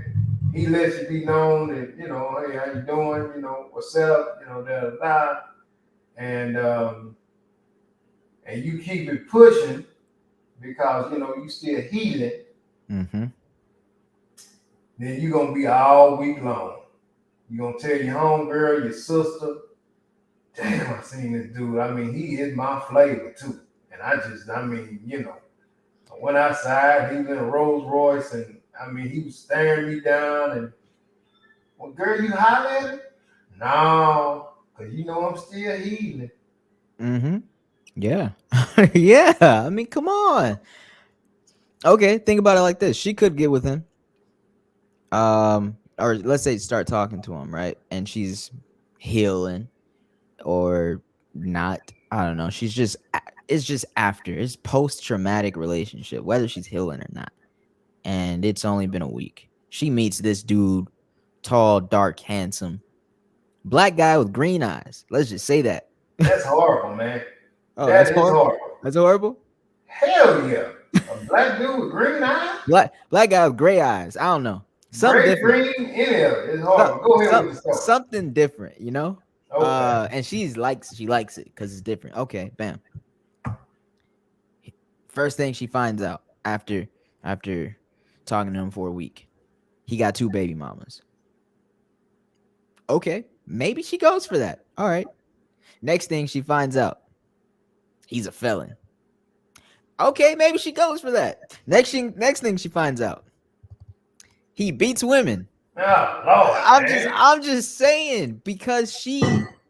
He lets you be known that, hey, how you doing? What's up? And you keep it pushing because, you still healing. Then you're going to be all week long. You're going to tell your homegirl, your sister, damn, I seen this dude. I mean, he is my flavor too. And I went outside, he was in a Rolls Royce, and I mean, he was staring me down, and, well, girl, you holler at him? No, because I'm still healing.
Yeah. Yeah. I mean, come on. Okay, think about it like this. She could get with him. Or let's say start talking to him, right? And she's healing or not. I don't know. It's just after. It's post-traumatic relationship, whether she's healing or not. And it's only been a week. She meets this dude, tall, dark, handsome, black guy with green eyes. Let's just say that.
That's horrible, man.
Oh, that's horrible. That's horrible?
Hell yeah. A black dude with green eyes?
Black guy with gray eyes. I don't know. Something different.
Green, any of it. It's horrible. Go ahead with the story.
Something different,
Okay.
And she likes it because it's different. Okay, bam. First thing she finds out after talking to him for a week, he got 2 baby mamas. Okay, maybe she goes for that. All right. Next thing she finds out, he's a felon. Okay, maybe she goes for that. Next thing she finds out, he beats women.
Oh, Lord,
I'm just saying, because she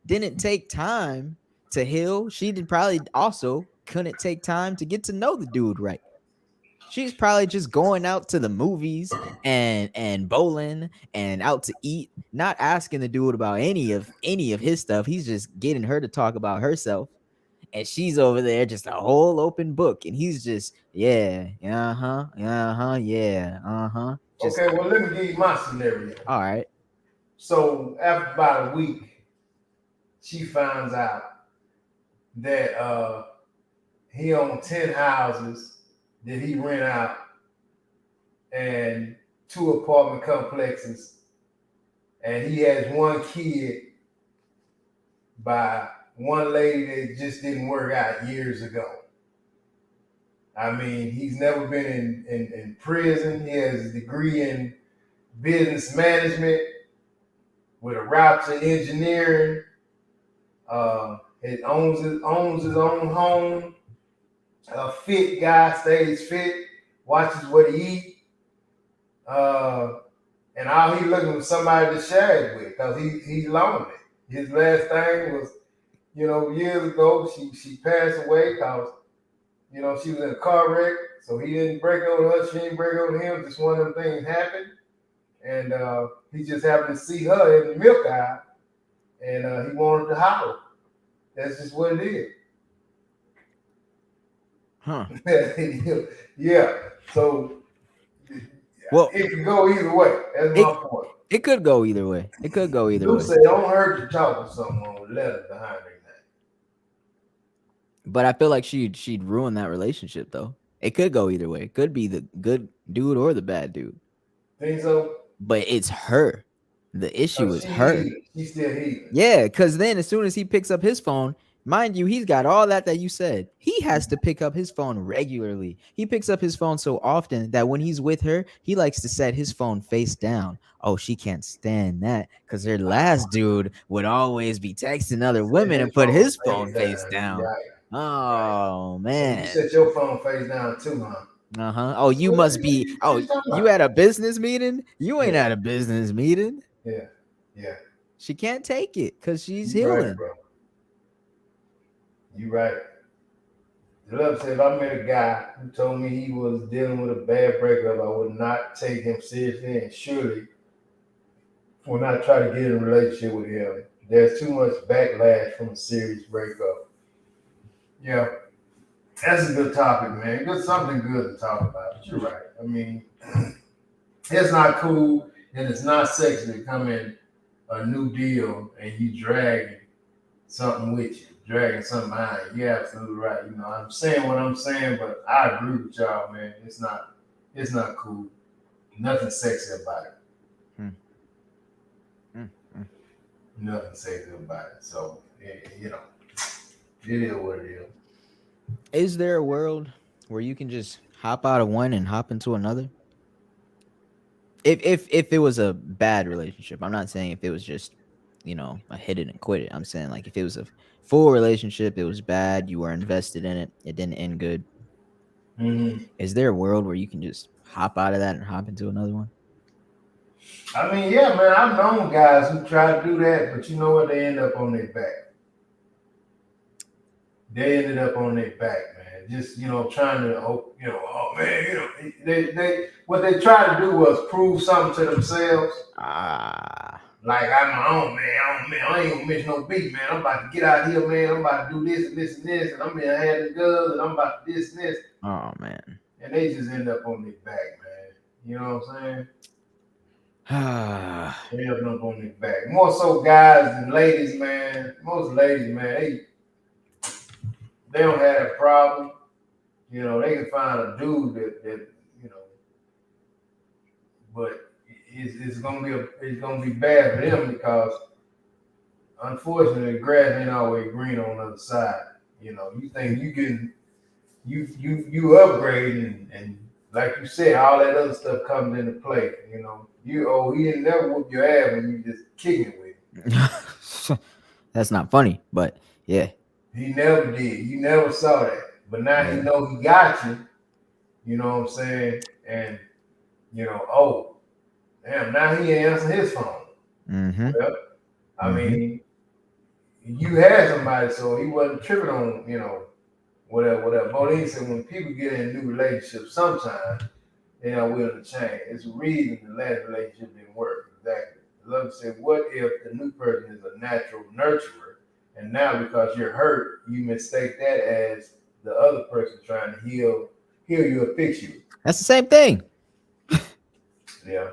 didn't take time to heal, she probably also couldn't take time to get to know the dude right. She's probably just going out to the movies and bowling and out to eat, not asking the dude about any of his stuff. He's just getting her to talk about herself. And she's over there just a whole open book. And he's just, yeah, yeah. Just
Okay, well, let me give you my scenario.
all right.
So after about a week, she finds out that he owned 10 houses that he rent out and 2 apartment complexes, and he has 1 kid by one lady that just didn't work out years ago. I mean, he's never been in prison. He has a degree in business management with a route to engineering. He owns his own home. A fit guy, stays fit, watches what he eat. And all he looking for somebody to share it with, because he's lonely. His last thing was, years ago, she passed away because, she was in a car wreck. So he didn't break up with her, she didn't break up with him. Just one of them things happened. And he just happened to see her in the milk aisle, and he wanted to holler. That's just what it is.
Huh.
Yeah. So,
well,
it could go either way. That's my point.
It could go either way. It could go either way.
Say, don't hurt to talk to someone with letters behind their name.
But I feel like she'd ruin that relationship, though. It could go either way. It could be the good dude or the bad dude.
Think so?
But it's her. The issue is her.
She's still here.
Yeah, because then as soon as he picks up his phone, mind you, he's got all that you said. He has to pick up his phone regularly. He picks up his phone so often that when he's with her, he likes to set his phone face down. Oh, she can't stand that because her last dude would always be texting other women and put his phone face down.
Right.
Oh, man.
You set your phone face down too, huh?
Uh-huh. Oh, you must be. Oh, you at a business meeting? You ain't at a business meeting.
Yeah.
She can't take it because she's healing.
Right, bro. You right. Love said, if I met a guy who told me he was dealing with a bad breakup, I would not take him seriously and surely would not try to get in a relationship with him. There's too much backlash from a serious breakup. Yeah. That's a good topic, man. It's something good to talk about. But you're right. I mean, it's not cool and it's not sexy to come in a new deal and you dragging something with you, dragging something behind you. You're absolutely right. I'm saying what I'm saying, but I agree with y'all, man. It's not cool. Nothing sexy about it. Nothing sexy about it. So, it is what it is.
Is there a world where you can just hop out of one and hop into another? If it was a bad relationship, I'm not saying if it was just, a hit it and quit it. I'm saying like if it was a full relationship, it was bad, you were invested in it, it didn't end good.
Mm-hmm.
Is there a world where you can just hop out of that and hop into another one?
I mean, yeah, man, I've known guys who try to do that, but you know what? They end up on their back. They ended up on their back, man. Just, trying to, oh man, they what they tried to do was prove something to themselves. Like, I'm my own, man. I ain't gonna miss no beat, man. I'm about to get out here, man. I'm about to do this and this and this, and I'm gonna have the guns, and I'm about to this and this.
Oh, man.
And they just end up on their back, man. You know what I'm saying? They end up on their back. More so guys than ladies, man. Most ladies, man, they don't have that problem. They can find a dude that but it's gonna be bad for them because unfortunately the grass ain't always green on the other side. You think you upgrading and like you said, all that other stuff comes into play. He didn't never whoop your ass when you just kicking with him.
That's not funny, but yeah.
He never did. You never saw that. But now he know he got you. You know what I'm saying? And, oh, damn, now he ain't answering his phone.
Mm-hmm.
Well, I mean, you had somebody, so he wasn't tripping on, whatever. Bodine said when people get in new relationships, sometimes they're not willing to change. It's a reason the last relationship didn't work. Exactly. Love said, what if the new person is a natural nurturer, and now because you're hurt, you mistake that as the other person trying to heal you or fix you?
That's the same thing.
Yeah.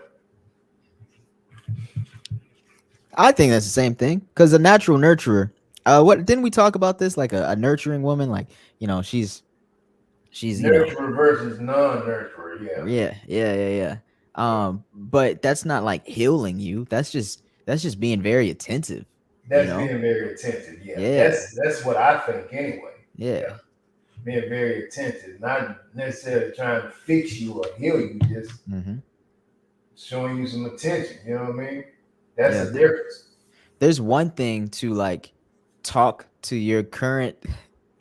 I think that's the same thing because a natural nurturer. What didn't we talk about this? Like a nurturing woman, like she's
nurturer versus non-nurturer.
Yeah. But that's not like healing you. That's just being very attentive.
That's being very attentive. Yeah. That's what I think anyway.
Yeah.
Being very attentive, not necessarily trying to fix you or heal you, just showing you some attention. You know what I mean? That's the difference.
There's one thing to like talk to your current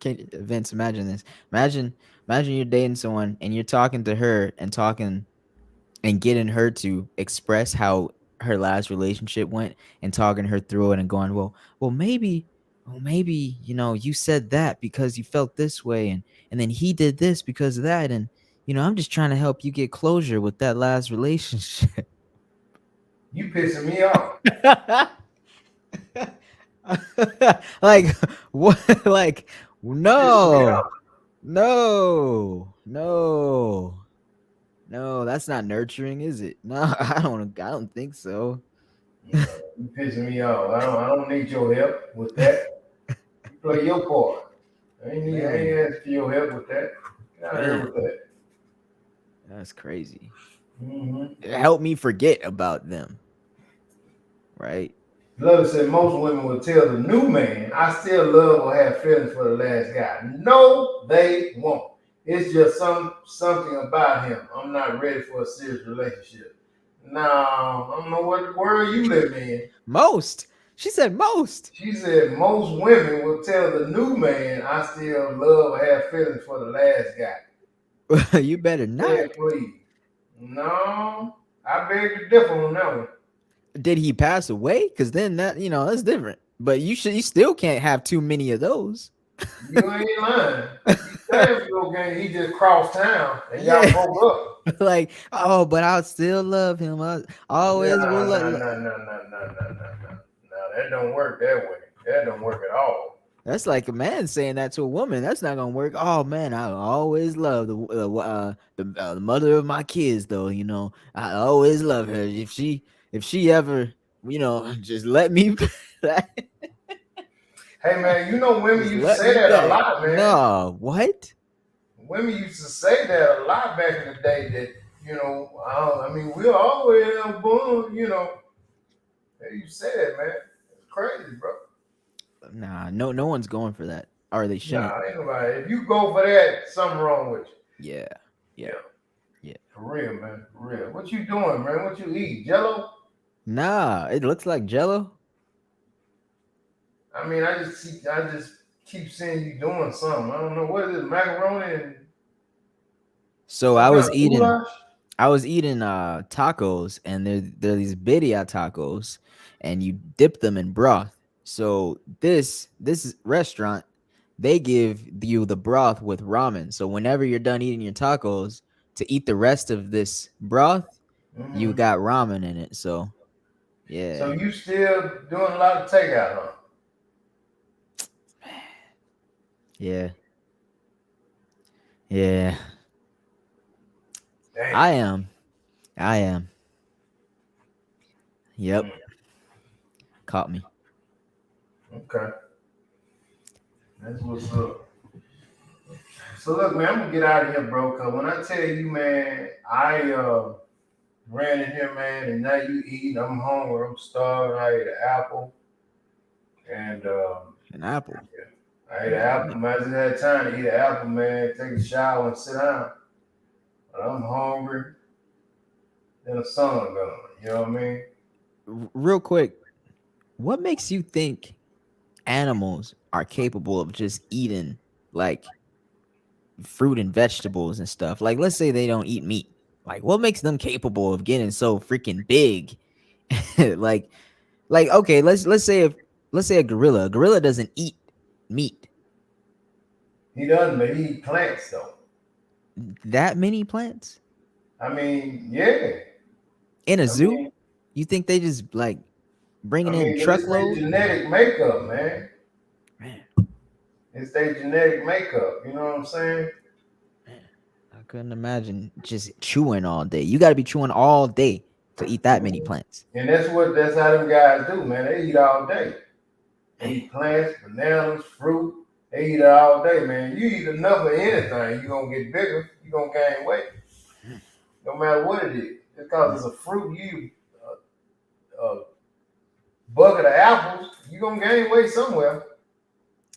Vince, imagine this. Imagine you're dating someone and you're talking to her and getting her to express how her last relationship went and talking her through it and going, well, maybe, you said that because you felt this way and then he did this because of that. And, I'm just trying to help you get closure with that last relationship.
You pissing me off.
Like what? Like no, that's not nurturing, is it? No, I don't think so.
You pissing me off. I don't need your help with that. You play your part. I ain't ask for your help with that. Get out of here with that.
That's crazy. Help me forget about them. Right?
Love said most women will tell the new man, I still love or have feelings for the last guy. No, they won't. It's just something about him. I'm not ready for a serious relationship. No, I don't know what world you live in.
Most. She said most.
She said most women will tell the new man, I still love or have feelings for the last guy.
You better not.
Yeah, please. No, I beg to differ on that one.
Did he pass away? Because then that's different. But you still can't have too many of those.
You ain't lying. He just crossed town and y'all broke up.
Like, oh, but I still love him. I always will love.
No. That don't work that way. That don't work at all.
That's like a man saying that to a woman. That's not gonna work. Oh man, I always love the mother of my kids, though. I always love her. If she ever, just let me.
Hey man, women used to say that a lot, man.
No, what?
Women used to say that a lot back in the day. That we're always born. They used to say that, man. It's crazy, bro.
Nah, no one's going for that. Or they shouldn't.
Nah, ain't nobody. If you go for that, something wrong with you.
Yeah.
For real, man. For real. What you doing, man? What you eat? Jello?
Nah, it looks like Jello.
I mean, I just keep seeing you doing something. I don't know what is it, macaroni and.
So I was eating tacos, and they're these birria tacos, and you dip them in broth. So this restaurant, they give you the broth with ramen. So whenever you're done eating your tacos, to eat the rest of this broth, you got ramen in it. So yeah.
So you still doing a lot of takeout, huh?
Yeah. Damn. I am. Yep. Caught me.
Okay. That's what's up. So look, man, I'm gonna get out of here, bro. Cause when I tell you, man, I ran in here, man, and now you eating. I'm hungry. I'm starving. I ate an apple. And
an apple.
Yeah, I ate an apple. Man, I just had time to eat an apple, man. Take a shower and sit down. But I'm hungry. Then the sun gone. You know what I mean?
Real quick, what makes you think animals are capable of just eating like fruit and vegetables and stuff? Like, let's say they don't eat meat. Like, what makes them capable of getting so freaking big? like okay, let's say a gorilla doesn't eat meat.
He doesn't, but he eat plants though.
That many plants
I mean, yeah.
in a
I
zoo?
mean,
You think they just like bringing in
it's their
truckload?
genetic makeup, man.
Man,
It's their genetic makeup. You know what I'm saying?
I couldn't imagine just chewing all day. You got to be chewing all day to eat that many plants.
And that's how them guys do, man. They eat all day. They eat plants, bananas, fruit. They eat it all day, man. You eat enough of anything, you're going to get bigger. You're going to gain weight. No matter what it is. Just because it's a fruit, you eat a bucket of apples, you're going to gain weight somewhere.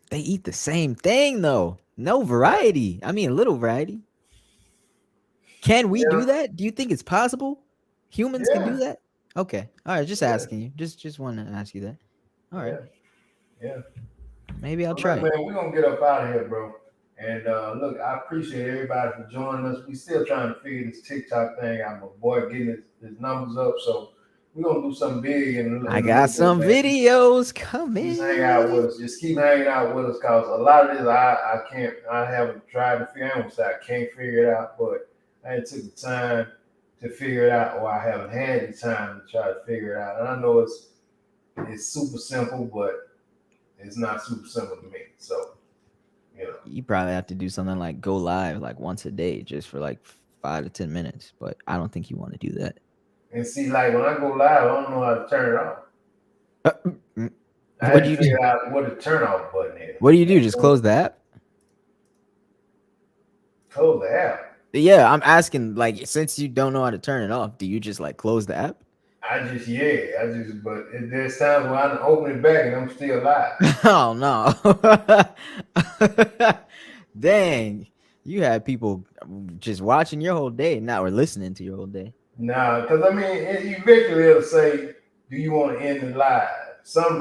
They eat the same thing, though. No variety. I mean, a little variety. Can we do that? Do you think it's possible? Humans can do that? Okay. All right. Just asking you. Just want to ask you that. All right.
Yeah.
Maybe I'll try.
Man, we're going to get up out of here, bro. And look, I appreciate everybody for joining us. We still trying to figure this TikTok thing out. My boy getting his numbers up. So we're going to do something big.
I got some videos coming.
Just hang out with us. Just keep hanging out with us, because a lot of this I haven't tried to figure out. I can't figure it out, but I took the time to figure it out, or I haven't had the time to try to figure it out. And I know it's super simple, but it's not super simple to me. So,
you probably have to do something like go live like once a day just for like 5 to 10 minutes, but I don't think you want to do that.
And see, like when I go live, I don't know how to turn it off. I
What
had
do
to
you
figure
do?
out what the turn off button is.
What do you do? Just close the app?
Close the app.
Yeah, I'm asking, like, since you don't know how to turn it off, do you just like close the app?
But there's times when I open it back and I'm still live.
Oh no. Dang. You had people just watching your whole day, now we're listening to your whole day.
Nah, because I mean, eventually it'll say, "Do you want to end the live?" At some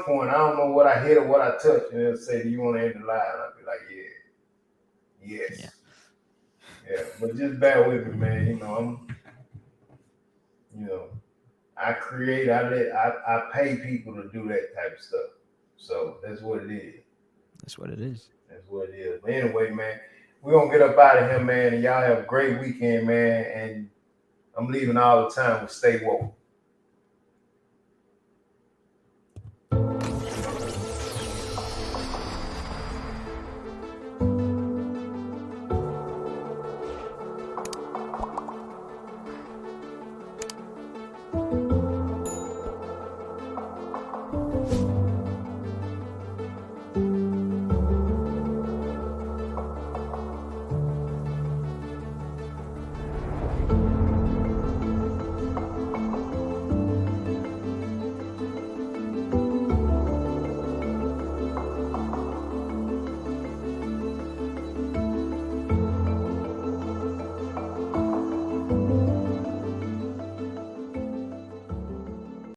point, I don't know what I hit or what I touch, and it'll say, "Do you want to end the live?" And I'll be like, "Yeah, yes, yeah." But just bear with me, man. I create, I pay people to do that type of stuff. So that's what it is.
That's what it is.
That's what it is. But anyway, man, we're gonna get up out of here, man, and y'all have a great weekend, man. And I'm leaving all the time with Stay Woke.